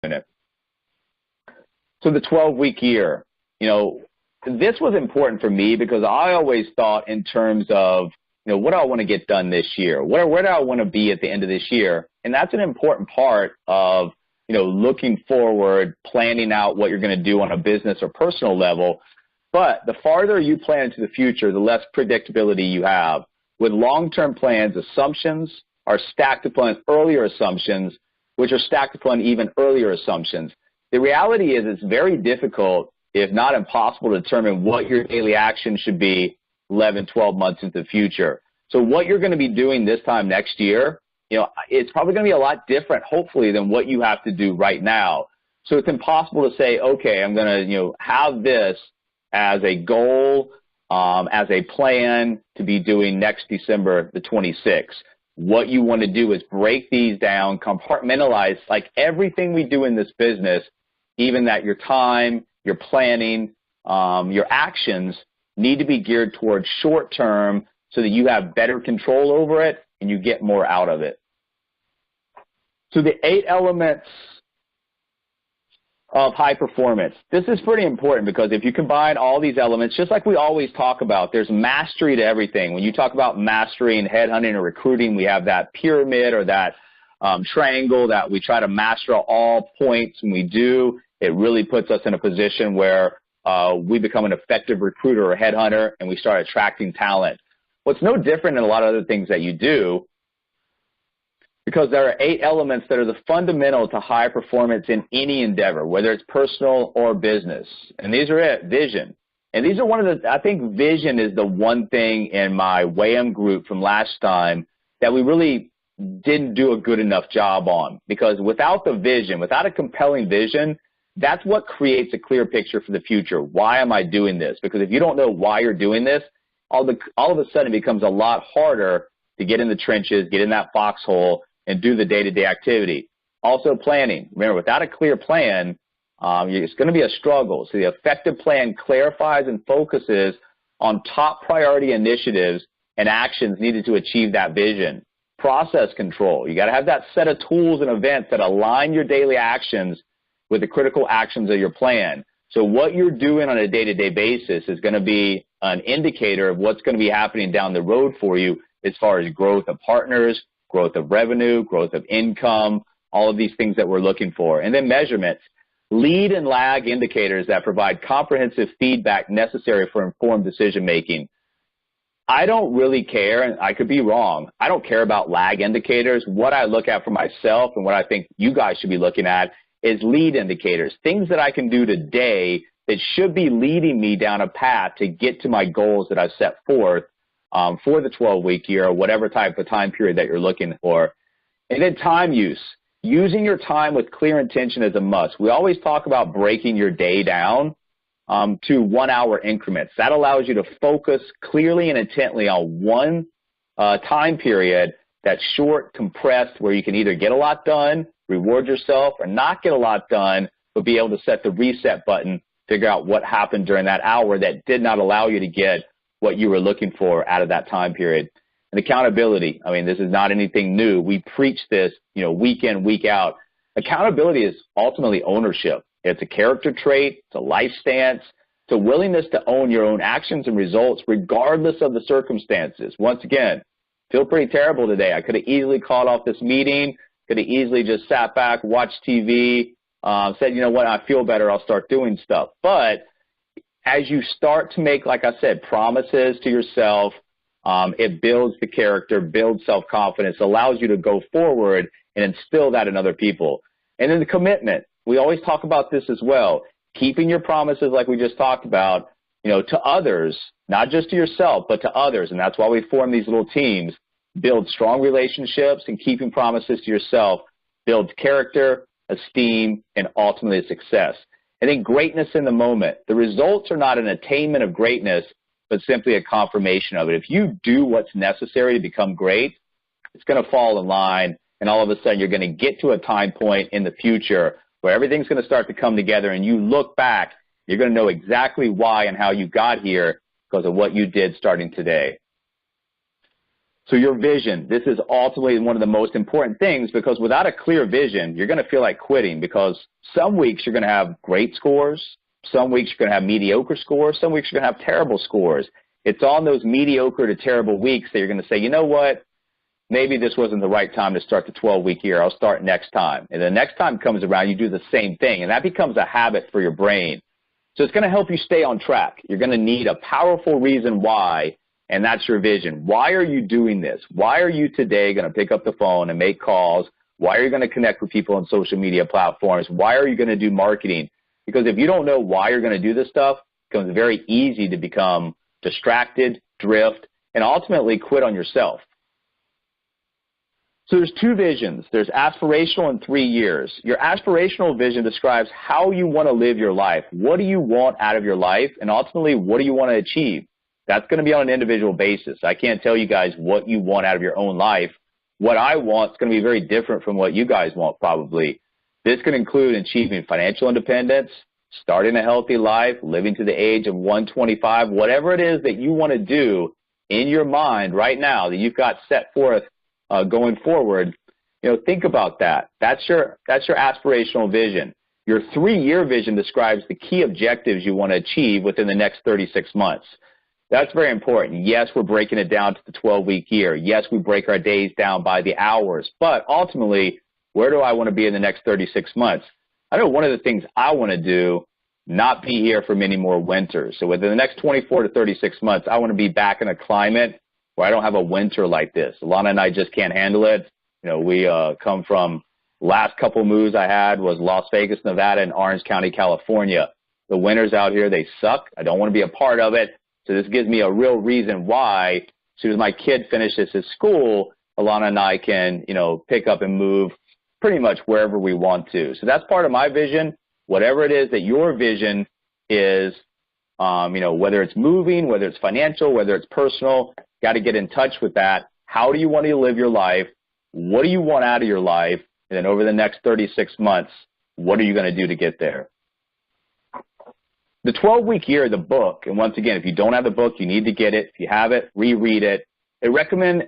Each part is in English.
it. So the 12-week year, this was important for me because I always thought in terms of, what do I want to get done this year? Where do I want to be at the end of this year? And that's an important part of, looking forward, planning out what you're going to do on a business or personal level. But the farther you plan into the future, the less predictability you have. With long-term plans, assumptions are stacked upon earlier assumptions, which are stacked upon even earlier assumptions. The reality is it's very difficult, if not impossible, to determine what your daily action should be 11, 12 months into the future. So what you're going to be doing this time next year, it's probably going to be a lot different, hopefully, than what you have to do right now. So it's impossible to say, okay, I'm going to, have this as a goal, as a plan to be doing next December the 26th. What you want to do is break these down, compartmentalize, like everything we do in this business, even that your time, your planning, your actions need to be geared towards short term so that you have better control over it and you get more out of it. So the 8 elements of high performance. This is pretty important because if you combine all these elements, just like we always talk about, there's mastery to everything. When you talk about mastery in headhunting or recruiting, we have that pyramid or that triangle that we try to master all points. When we do, it really puts us in a position where we become an effective recruiter or headhunter and we start attracting talent. What's no different than a lot of other things that you do, because there are 8 elements that are the fundamental to high performance in any endeavor, whether it's personal or business. And these are it, vision. And these are one of the, I think vision is the one thing in my WAM group from last time that we really didn't do a good enough job on. Because without the vision, without a compelling vision, that's what creates a clear picture for the future. Why am I doing this? Because if you don't know why you're doing this, all of a sudden it becomes a lot harder to get in the trenches, get in that foxhole, and do the day-to-day activity. Also planning. Remember, without a clear plan, it's going to be a struggle. So the effective plan clarifies and focuses on top priority initiatives and actions needed to achieve that vision. Process control. You got to have that set of tools and events that align your daily actions with the critical actions of your plan. So what you're doing on a day-to-day basis is going to be an indicator of what's going to be happening down the road for you as far as growth of partners, growth of revenue, growth of income, all of these things that we're looking for. And then measurements, lead and lag indicators that provide comprehensive feedback necessary for informed decision-making. I don't really care, and I could be wrong, I don't care about lag indicators. What I look at for myself and what I think you guys should be looking at is lead indicators, things that I can do today that should be leading me down a path to get to my goals that I've set forth for the 12-week year or whatever type of time period that you're looking for. And then time use. Using your time with clear intention is a must. We always talk about breaking your day down to 1-hour increments. That allows you to focus clearly and intently on one time period that's short, compressed, where you can either get a lot done, reward yourself, or not get a lot done, but be able to set the reset button, figure out what happened during that hour that did not allow you to get what you were looking for out of that time period. And accountability. I mean, this is not anything new. We preach this, week in, week out. Accountability is ultimately ownership. It's a character trait. It's a life stance. It's a willingness to own your own actions and results regardless of the circumstances. Once again, feel pretty terrible today. I could have easily called off this meeting, could have easily just sat back, watched TV, said, you know what, I feel better, I'll start doing stuff. But as you start to make, like I said, promises to yourself, it builds the character, builds self-confidence, allows you to go forward and instill that in other people. And then the commitment. We always talk about this as well. Keeping your promises like we just talked about, to others, not just to yourself, but to others. And that's why we form these little teams. Build strong relationships, and keeping promises to yourself builds character, esteem, and ultimately success. And then greatness in the moment. The results are not an attainment of greatness, but simply a confirmation of it. If you do what's necessary to become great, it's going to fall in line, and all of a sudden you're going to get to a time point in the future where everything's going to start to come together, and you look back, you're going to know exactly why and how you got here because of what you did starting today. So your vision, this is ultimately one of the most important things, because without a clear vision, you're going to feel like quitting, because some weeks you're going to have great scores, some weeks you're going to have mediocre scores, some weeks you're going to have terrible scores. It's on those mediocre to terrible weeks that you're going to say, you know what, maybe this wasn't the right time to start the 12-week year. I'll start next time. And the next time comes around, you do the same thing, and that becomes a habit for your brain. So it's going to help you stay on track. You're going to need a powerful reason why, and that's your vision. Why are you doing this? Why are you today going to pick up the phone and make calls? Why are you going to connect with people on social media platforms? Why are you going to do marketing? Because if you don't know why you're going to do this stuff, it becomes very easy to become distracted, drift, and ultimately quit on yourself. So there's two visions. There's aspirational and 3 years. Your aspirational vision describes how you want to live your life. What do you want out of your life? And ultimately, what do you want to achieve? That's going to be on an individual basis. I can't tell you guys what you want out of your own life. What I want is going to be very different from what you guys want probably. This could include achieving financial independence, starting a healthy life, living to the age of 125, whatever it is that you want to do in your mind right now that you've got set forth going forward. Think about that. That's your aspirational vision. Your 3-year vision describes the key objectives you want to achieve within the next 36 months. That's very important. Yes, we're breaking it down to the 12-week year. Yes, we break our days down by the hours. But ultimately, where do I want to be in the next 36 months? I know one of the things I want to do, not be here for many more winters. So within the next 24 to 36 months, I want to be back in a climate where I don't have a winter like this. Alana and I just can't handle it. We come from, last couple moves I had was Las Vegas, Nevada, and Orange County, California. The winters out here, they suck. I don't want to be a part of it. So this gives me a real reason why, as soon as my kid finishes his school, Alana and I can, pick up and move pretty much wherever we want to. So that's part of my vision. Whatever it is that your vision is, whether it's moving, whether it's financial, whether it's personal, got to get in touch with that. How do you want to live your life? What do you want out of your life? And then over the next 36 months, what are you going to do to get there? The 12-week year, the book, and once again, if you don't have the book, you need to get it. If you have it, reread it. It recommends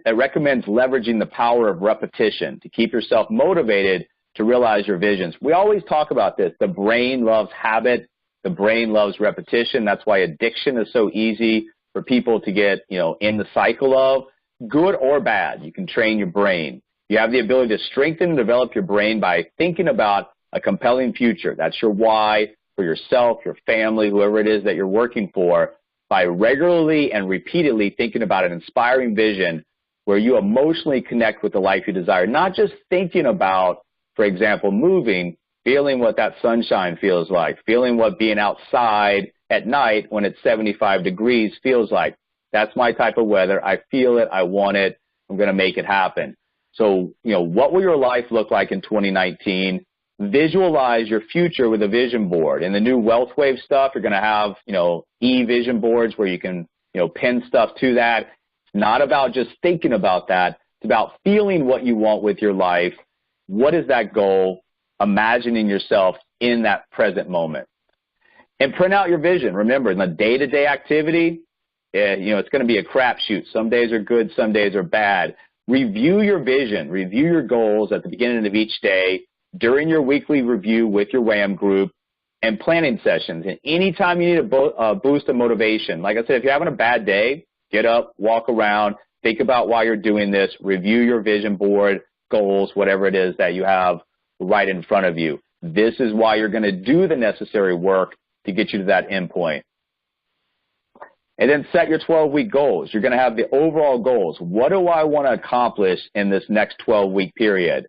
leveraging the power of repetition to keep yourself motivated to realize your visions. We always talk about this. The brain loves habit. The brain loves repetition. That's why addiction is so easy for people to get, in the cycle of. Good or bad, you can train your brain. You have the ability to strengthen and develop your brain by thinking about a compelling future. That's your why for yourself, your family, whoever it is that you're working for, by regularly and repeatedly thinking about an inspiring vision where you emotionally connect with the life you desire. Not just thinking about, for example, moving, feeling what that sunshine feels like, feeling what being outside at night when it's 75 degrees feels like. That's my type of weather. I feel it. I want it. I'm going to make it happen. So, what will your life look like in 2019? Visualize your future with a vision board. In the new Wealth Wave stuff, you're going to have, e-vision boards where you can, pin stuff to that. It's not about just thinking about that. It's about feeling what you want with your life. What is that goal? Imagining yourself in that present moment. And print out your vision. Remember, in the day-to-day activity, it's going to be a crapshoot. Some days are good, some days are bad. Review your vision. Review your goals at the beginning of each day, during your weekly review with your WAM group, and planning sessions. And anytime you need a boost of motivation, like I said, if you're having a bad day, get up, walk around, think about why you're doing this, review your vision board, goals, whatever it is that you have right in front of you. This is why you're going to do the necessary work to get you to that end point. And then set your 12-week goals. You're going to have the overall goals. What do I want to accomplish in this next 12-week period?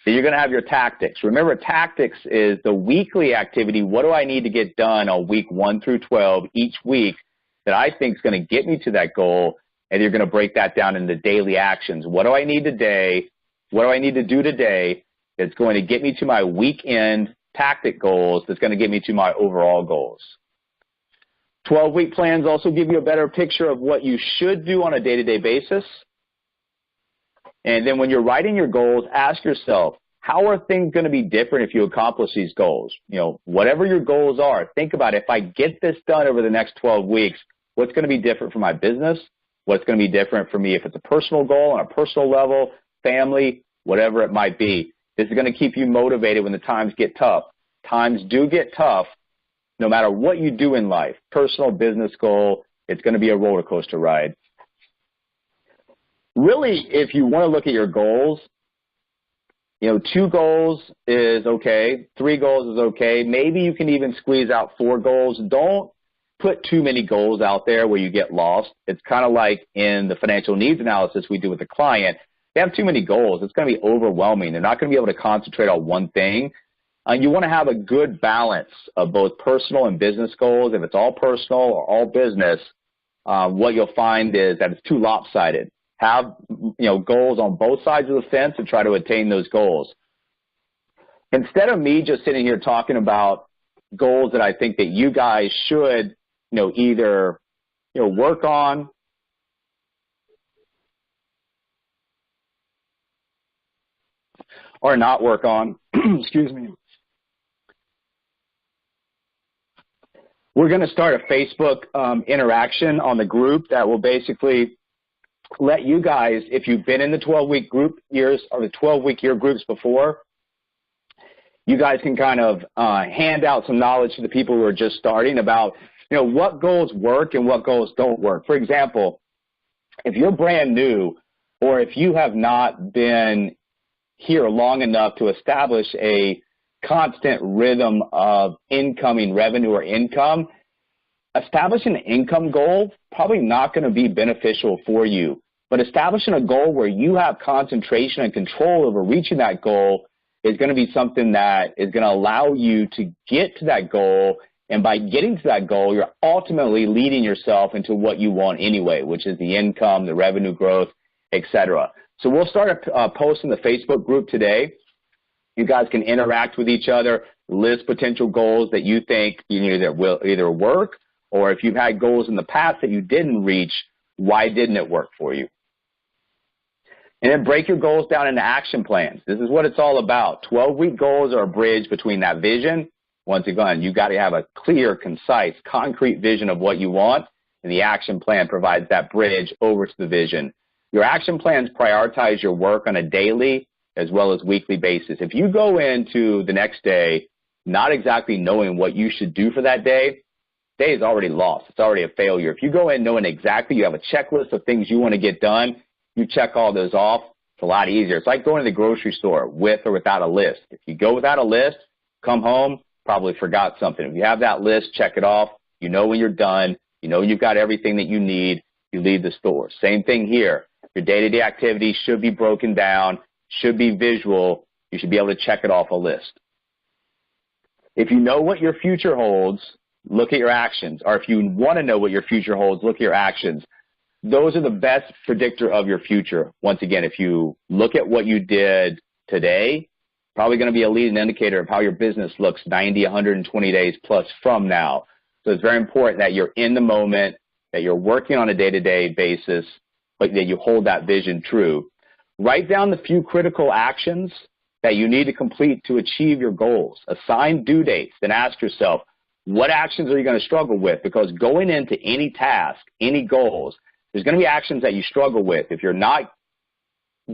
Then you're going to have your tactics. Remember, tactics is the weekly activity. What do I need to get done on week 1 through 12 each week that I think is going to get me to that goal? And you're going to break that down into daily actions. What do I need today? What do I need to do today that's going to get me to my weekend tactic goals that's going to get me to my overall goals? 12-week plans also give you a better picture of what you should do on a day-to-day basis. And then when you're writing your goals, ask yourself, how are things going to be different if you accomplish these goals? Whatever your goals are, think about if I get this done over the next 12 weeks, what's going to be different for my business? What's going to be different for me if it's a personal goal on a personal level, family, whatever it might be. This is going to keep you motivated when the times get tough. Times do get tough no matter what you do in life, personal, business goal, it's going to be a roller coaster ride. Really, if you want to look at your goals, 2 goals is okay, 3 goals is okay. Maybe you can even squeeze out 4 goals. Don't put too many goals out there where you get lost. It's kind of like in the financial needs analysis we do with the client. They have too many goals. It's going to be overwhelming. They're not going to be able to concentrate on one thing. You want to have a good balance of both personal and business goals. If it's all personal or all business, what you'll find is that it's too lopsided. Have goals on both sides of the fence and try to attain those goals. Instead of me just sitting here talking about goals that I think that you guys should either work on or not work on, excuse me. We're going to start a Facebook interaction on the group that will basically let you guys, if you've been in the 12-week group years or the 12-week year groups before, you guys can kind of hand out some knowledge to the people who are just starting about, what goals work and what goals don't work. For example, if you're brand new or if you have not been here long enough to establish a constant rhythm of incoming revenue or income, establishing an income goal probably not going to be beneficial for you. But establishing a goal where you have concentration and control over reaching that goal is going to be something that is going to allow you to get to that goal. And by getting to that goal, you're ultimately leading yourself into what you want anyway, which is the income, the revenue growth, etc. So we'll start a post in the Facebook group today. You guys can interact with each other, list potential goals that you think will either work, or if you've had goals in the past that you didn't reach, why didn't it work for you? And then break your goals down into action plans. This is what it's all about. 12-week goals are a bridge between that vision. Once again, you've got to have a clear, concise, concrete vision of what you want, and the action plan provides that bridge over to the vision. Your action plans prioritize your work on a daily as well as weekly basis. If you go into the next day not exactly knowing what you should do for that day, day is already lost. It's already a failure. If you go in knowing exactly you have a checklist of things you want to get done, you check all those off, it's a lot easier. It's like going to the grocery store with or without a list. If you go without a list, come home, probably forgot something. If you have that list, check it off. You know when you're done. You know you've got everything that you need. You leave the store. Same thing here. Your day-to-day activities should be broken down, should be visual. You should be able to check it off a list. If you know what your future holds, look at your actions. Or if you want to know what your future holds, look at your actions. Those are the best predictor of your future. Once again, if you look at what you did today, probably going to be a leading indicator of how your business looks 90, 120 days plus from now. So it's very important that you're in the moment, that you're working on a day-to-day basis, but that you hold that vision true. Write down the few critical actions that you need to complete to achieve your goals. Assign due dates. Then ask yourself, what actions are you going to struggle with? Because going into any task, any goals, there's going to be actions that you struggle with. If you're not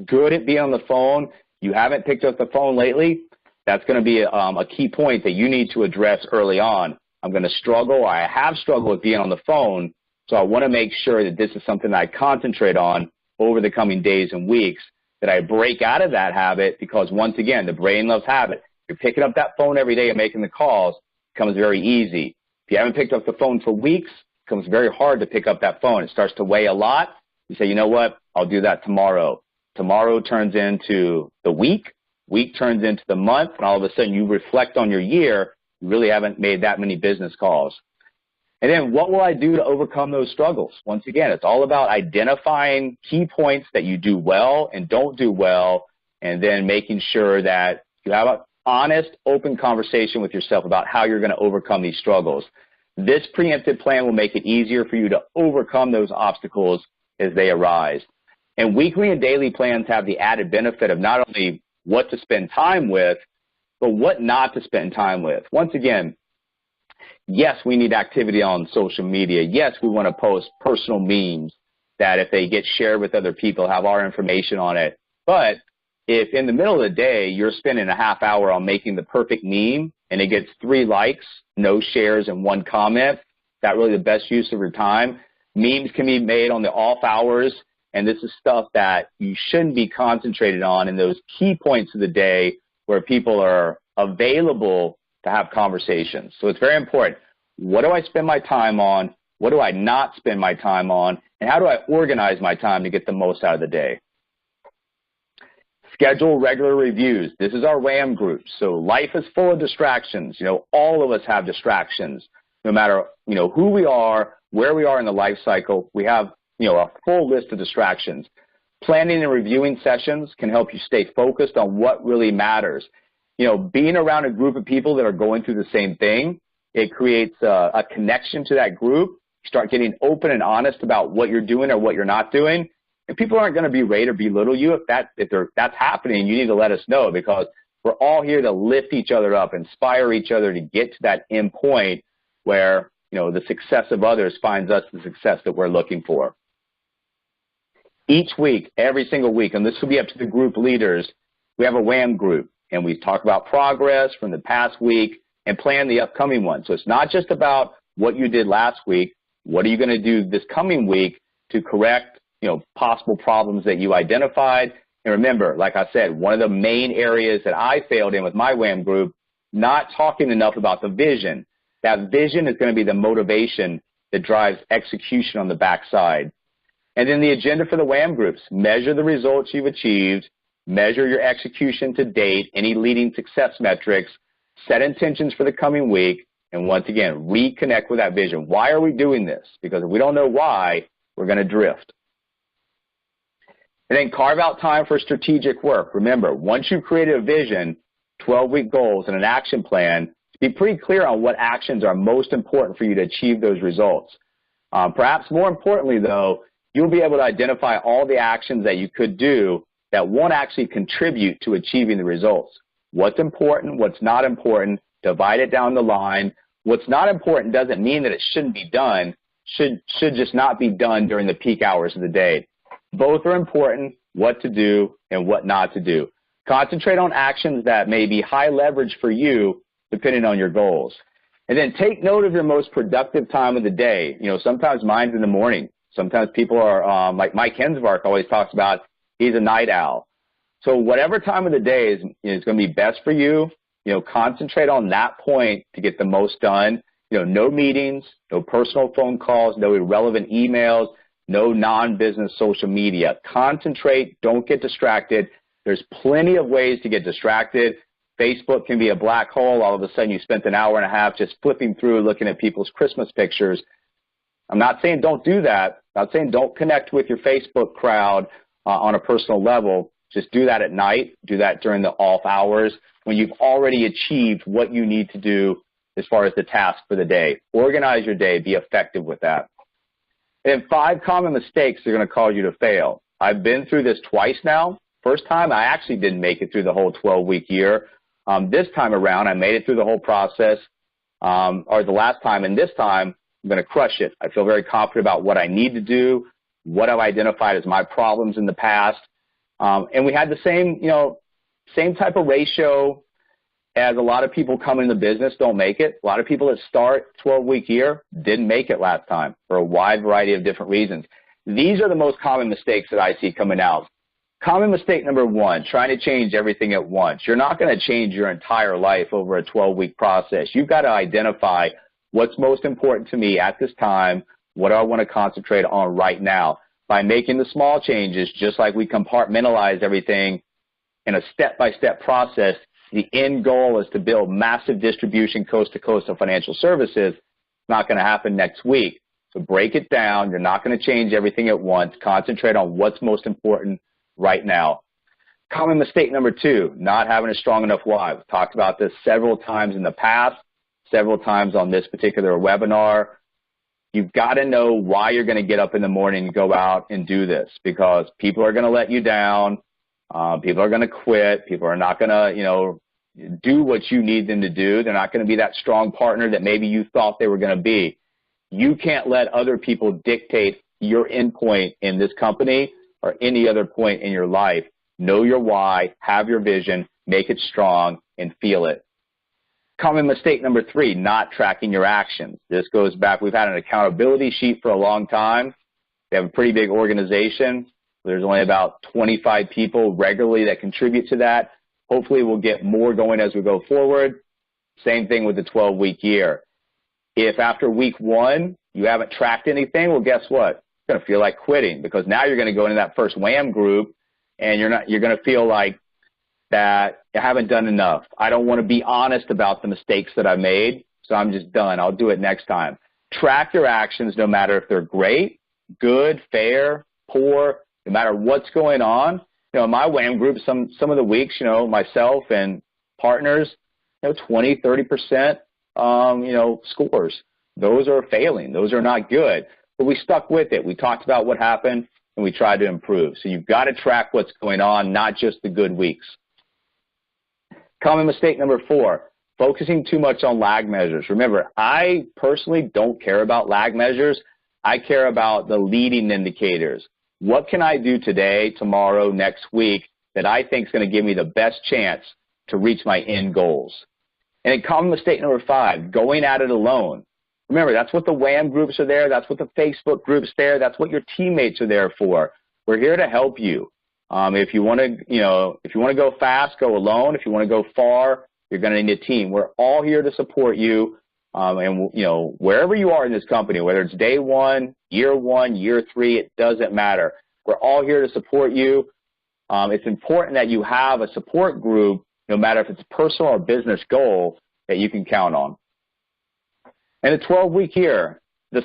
good at being on the phone, you haven't picked up the phone lately, that's going to be a key point that you need to address early on. I'm going to struggle, or I have struggled with being on the phone, so I want to make sure that this is something that I concentrate on over the coming days and weeks, that I break out of that habit, because once again, the brain loves habit. If you're picking up that phone every day and making the calls, it becomes very easy. If you haven't picked up the phone for weeks, it becomes very hard to pick up that phone. It starts to weigh a lot. You say, you know what, I'll do that tomorrow. Tomorrow turns into the week turns into the month, and all of a sudden you reflect on your year, you really haven't made that many business calls. And then what will I do to overcome those struggles? Once again, it's all about identifying key points that you do well and don't do well, and then making sure that you have an honest, open conversation with yourself about how you're going to overcome these struggles. This preemptive plan will make it easier for you to overcome those obstacles as they arise. And weekly and daily plans have the added benefit of not only what to spend time with, but what not to spend time with. Once again, yes, we need activity on social media. Yes, we want to post personal memes. that if they get shared with other people, have our information on it. But if in the middle of the day, you're spending a half hour on making the perfect meme and it gets 3 likes, no shares, and 1 comment, that really the best use of your time. Memes can be made on the off hours, and this is stuff that you shouldn't be concentrated on in those key points of the day where people are available to have conversations. So it's very important. What do I spend my time on? What do I not spend my time on? And how do I organize my time to get the most out of the day? Schedule regular reviews. This is our WHAM group. So life is full of distractions. All of us have distractions. No matter, who we are, where we are in the life cycle, we have, a full list of distractions. Planning and reviewing sessions can help you stay focused on what really matters. Being around a group of people that are going through the same thing, it creates a connection to that group. You start getting open and honest about what you're doing or what you're not doing. And people aren't going to berate or belittle you. If that's happening, you need to let us know, because we're all here to lift each other up, inspire each other to get to that end point where, the success of others finds us the success that we're looking for. Each week, every single week, and this will be up to the group leaders, we have a WHAM group, and we talk about progress from the past week and plan the upcoming one. So it's not just about what you did last week. What are you going to do this coming week to correct, possible problems that you identified? And remember, like I said, one of the main areas that I failed in with my WHAM group, not talking enough about the vision. That vision is going to be the motivation that drives execution on the backside. And then the agenda for the WHAM groups: measure the results you've achieved, measure your execution to date, any leading success metrics, set intentions for the coming week, and once again, reconnect with that vision. Why are we doing this? Because if we don't know why, we're going to drift. And then carve out time for strategic work. Remember, once you've created a vision, 12-week goals, and an action plan, be pretty clear on what actions are most important for you to achieve those results. Perhaps more importantly, though, you'll be able to identify all the actions that you could do that won't actually contribute to achieving the results. What's important, what's not important, divide it down the line. What's not important doesn't mean that it shouldn't be done, should just not be done during the peak hours of the day. Both are important, what to do and what not to do. Concentrate on actions that may be high leverage for you depending on your goals. And then take note of your most productive time of the day. Sometimes mine's in the morning. Sometimes people are, like Mike Hensvark always talks about, he's a night owl. So whatever time of the day is going to be best for you, concentrate on that point to get the most done. No meetings, no personal phone calls, no irrelevant emails, no non-business social media. Concentrate, don't get distracted. There's plenty of ways to get distracted. Facebook can be a black hole. All of a sudden you spent an hour and a half just flipping through looking at people's Christmas pictures. I'm not saying don't do that. I'm not saying don't connect with your Facebook crowd on a personal level. Just do that at night. Do that during the off hours when you've already achieved what you need to do as far as the task for the day. Organize your day. Be effective with that. And 5 common mistakes that are going to cause you to fail. I've been through this twice now. First time, I actually didn't make it through the whole 12-week year. This time around, I made it through the whole process, or the last time, and this time, I'm going to crush it. I feel very confident about what I need to do, what I've identified as my problems in the past. And we had the same type of ratio as a lot of people come in the business don't make it. A lot of people that start 12-week year didn't make it last time for a wide variety of different reasons. These are the most common mistakes that I see coming out. Common mistake number 1, trying to change everything at once. You're not going to change your entire life over a 12-week process. You've got to identify what's most important to me at this time, what do I want to concentrate on right now. By making the small changes, just like we compartmentalize everything in a step-by-step process, the end goal is to build massive distribution coast to coast of financial services. It's not going to happen next week. So break it down. You're not going to change everything at once. Concentrate on what's most important right now. Common mistake number 2, not having a strong enough why. We've talked about this several times in the past, several times on this particular webinar. You've got to know why you're going to get up in the morning and go out and do this, because people are going to let you down. People are going to quit. People are not going to, do what you need them to do. They're not going to be that strong partner that maybe you thought they were going to be. You can't let other people dictate your endpoint in this company or any other point in your life. Know your why, have your vision, make it strong, and feel it. Common mistake number 3, not tracking your actions. This goes back, we've had an accountability sheet for a long time. We have a pretty big organization. There's only about 25 people regularly that contribute to that. Hopefully we'll get more going as we go forward. Same thing with the 12-week year. If after week 1 you haven't tracked anything, well, guess what? You're going to feel like quitting, because now you're going to go into that first WHAM group and you're going to feel like that I haven't done enough. I don't want to be honest about the mistakes that I made, so I'm just done. I'll do it next time. Track your actions no matter if they're great, good, fair, poor, no matter what's going on. You know, in my WHAM group, some of the weeks, you know, myself and partners, 20, 30%, scores. Those are failing. Those are not good. But we stuck with it. We talked about what happened, and we tried to improve. So you've got to track what's going on, not just the good weeks. Common mistake number 4, focusing too much on lag measures. Remember, I personally don't care about lag measures. I care about the leading indicators. What can I do today, tomorrow, next week that I think is going to give me the best chance to reach my end goals? And then common mistake number 5, going at it alone. Remember, that's what the WHAM groups are there. That's what the Facebook groups there. That's what your teammates are there for. We're here to help you. If you want to go fast, go alone. If you want to go far, you're going to need a team. We're all here to support you. And wherever you are in this company, whether it's day 1, year 3, it doesn't matter. We're all here to support you. It's important that you have a support group, no matter if it's a personal or business goal, that you can count on. And the 12-week year, the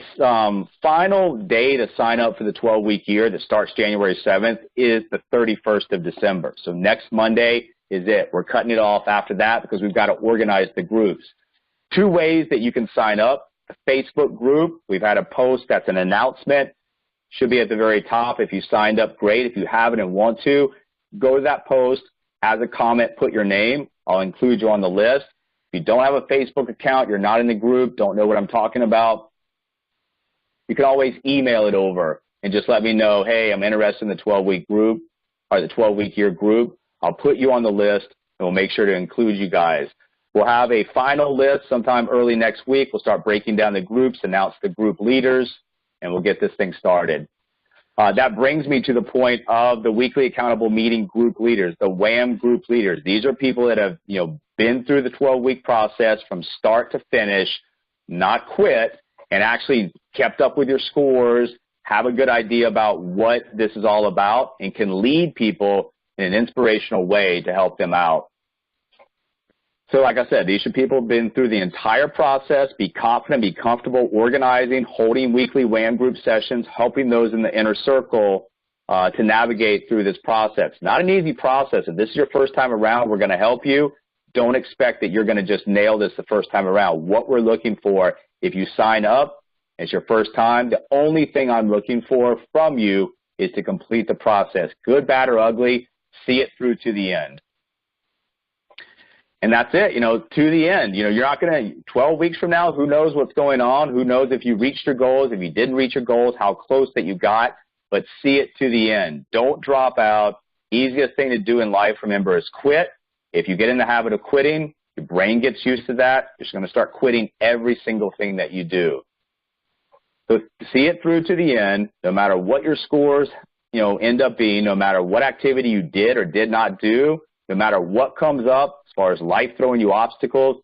final day to sign up for the 12-week year that starts January 7th is the 31st of December. So next Monday is it. We're cutting it off after that because we've got to organize the groups. 2 ways that you can sign up. The Facebook group, we've had a post that's an announcement. Should be at the very top. If you signed up, great. If you haven't and want to, go to that post, as a comment, put your name. I'll include you on the list. If you don't have a Facebook account, you're not in the group, don't know what I'm talking about, you can always email it over and just let me know, hey, I'm interested in the 12-week group or the 12-week year group. I'll put you on the list, and we'll make sure to include you guys. We'll have a final list sometime early next week. We'll start breaking down the groups, announce the group leaders, and we'll get this thing started. That brings me to the point of the weekly accountable meeting group leaders, the WHAM group leaders. These are people that have been through the 12-week process from start to finish, not quit, and actually kept up with your scores, have a good idea about what this is all about, and can lead people in an inspirational way to help them out. So like I said, these are people who have been through the entire process, be confident, be comfortable organizing, holding weekly WHAM group sessions, helping those in the inner circle to navigate through this process. Not an easy process. If this is your first time around, we're going to help you. Don't expect that you're going to just nail this the first time around. What we're looking for, if you sign up, it's your first time, the only thing I'm looking for from you is to complete the process. Good, bad, or ugly, see it through to the end. And that's it, to the end. You're not going to, 12 weeks from now, who knows what's going on? Who knows if you reached your goals, if you didn't reach your goals, how close that you got, but see it to the end. Don't drop out. Easiest thing to do in life, remember, is quit. If you get in the habit of quitting, your brain gets used to that. You're just going to start quitting every single thing that you do. So see it through to the end, no matter what your scores, end up being, no matter what activity you did or did not do, no matter what comes up as far as life throwing you obstacles,